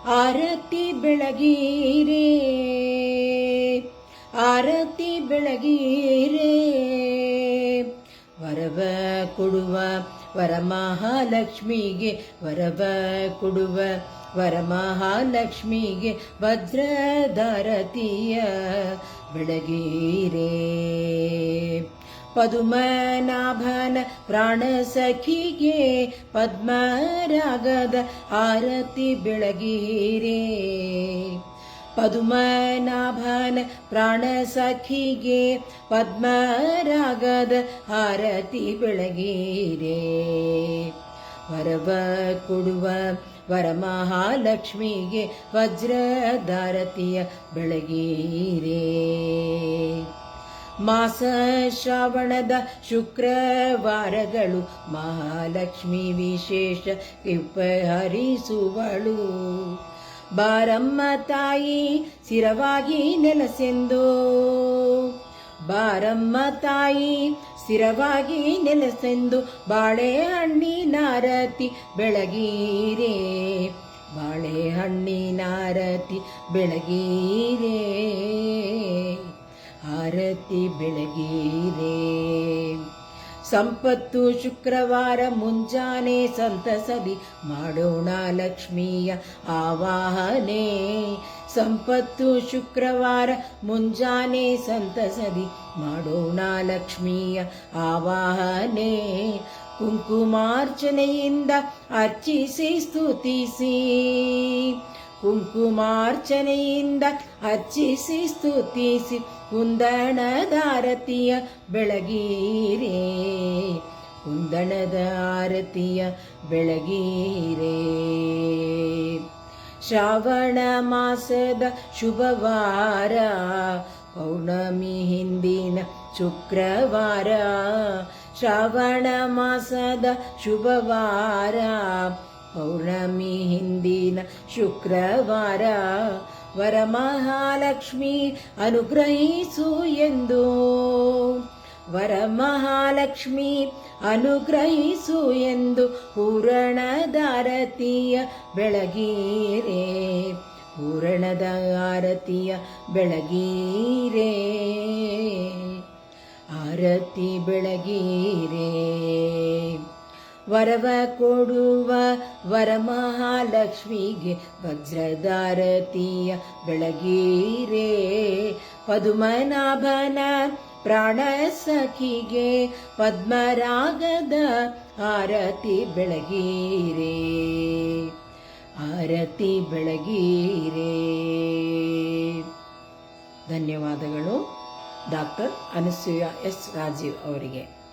ಆರತಿ ಬೆಳಗೀರೆ, ಆರತಿ ಬೆಳಗೀರೆ. ವರವ ಕೊಡುವ ವರಮಹಾಲಕ್ಷ್ಮಿಗೆ, ವರವ ಕೊಡುವ ವರಮಹಾಲಕ್ಷ್ಮಿಗೆ ವಜ್ರದಾರತಿಯ ಬೆಳಗೀರೆ. ಪದುಮನಾಭನ ಪ್ರಾಣ ಸಖಿಗೆ ಪದ್ಮರಾಗದ ಆರತಿ ಬೆಳಗೀರೆ. ಪದುಮನಾಭನ ಪ್ರಾಣ ಸಖಿಗೆ ಪದ್ಮರಾಗದ ಆರತಿ ಬೆಳಗೀರೆ. ವರವ ಕೊಡುವ ವರಮಹಾಲಕ್ಷ್ಮಿಗೆ ವಜ್ರದಾರತಿಯ ಬೆಳಗೀರೆ. ಮಾಸ ಶ್ರಾವಣದ ಶುಕ್ರವಾರಗಳು ಮಹಾಲಕ್ಷ್ಮಿ ವಿಶೇಷ ಕೃಪೆ ಹರಿಸುವಳು. ಬಾರಮ್ಮ ತಾಯಿ ಸ್ಥಿರವಾಗಿ ನೆಲೆಸೆಂದು, ಬಾರಮ್ಮ ತಾಯಿ ಸ್ಥಿರವಾಗಿ ನೆಲೆಸೆಂದು ಬಾಳೆಹಣ್ಣಿನಾರತಿ ಬೆಳಗೀರೆ. ಬಾಳೆಹಣ್ಣಿನಾರತಿ ಬೆಳಗೀರೆ. ಆರತಿ ಬೆಳಗೀರೆ. ಸಂಪತ್ತು ಶುಕ್ರವಾರ ಮುಂಜಾನೆ ಸಂತಸದಿ ಮಾಡೋಣ ಲಕ್ಷ್ಮಿಯ ಆವಾಹನೆ. ಸಂಪತ್ತು ಶುಕ್ರವಾರ ಮುಂಜಾನೆ ಸಂತಸದಿ ಮಾಡೋಣ ಲಕ್ಷ್ಮಿಯ ಆವಾಹನೆ. ಕುಂಕುಮಾರ್ಚನೆಯಿಂದ ಅರ್ಚಿಸಿ ಸ್ತುತಿಸಿ, ಕುಂಕುಮಾರ್ಚನೆಯಿಂದ ಅರ್ಚಿಸಿ ಸ್ತುತಿಸಿ ಕುಂದಣದಾರತಿಯ ಬೆಳಗೀರೆ. ಕುಂದಣದ ಆರತಿಯ ಬೆಳಗೀರೆ. ಶ್ರಾವಣ ಮಾಸದ ಶುಭವಾರ ಪೌರ್ಣಮಿ ಹಿಂದಿನ ಶುಕ್ರವಾರ. ಶ್ರಾವಣ ಮಾಸದ ಶುಭವಾರ ಪೌರ್ಣಮಿ ಹಿಂದಿನ ಶುಕ್ರವಾರ. ವರಮಹಾಲಕ್ಷ್ಮಿ ಅನುಗ್ರಹಿಸು ಎಂದು, ವರಮಹಾಲಕ್ಷ್ಮಿ ಅನುಗ್ರಹಿಸು ಎಂದು ಪೂರಣದಾರತಿಯ ಬೆಳಗೀರೆ. ಪೂರಣದ ಆರತಿಯ ಬೆಳಗೀರೆ. ಆರತಿ ಬೆಳಗೀರೆ. ವರವ ಕೊಡುವ ವರಮಹಾಲಕ್ಷ್ಮಿಗೆ ವಜ್ರದಾರತಿಯ ಬೆಳಗೀರೆ. ಪದುಮನಾಭನ ಪ್ರಾಣ ಸಖಿಗೆ ಪದ್ಮರಾಗದ ಆರತಿ ಬೆಳಗೀರೆ. ಆರತಿ ಬೆಳಗೀರೆ. ಧನ್ಯವಾದಗಳು ಡಾಕ್ಟರ್ ಅನಸೂಯ ಎಸ್ ರಾಜೀವ್ ಅವರಿಗೆ.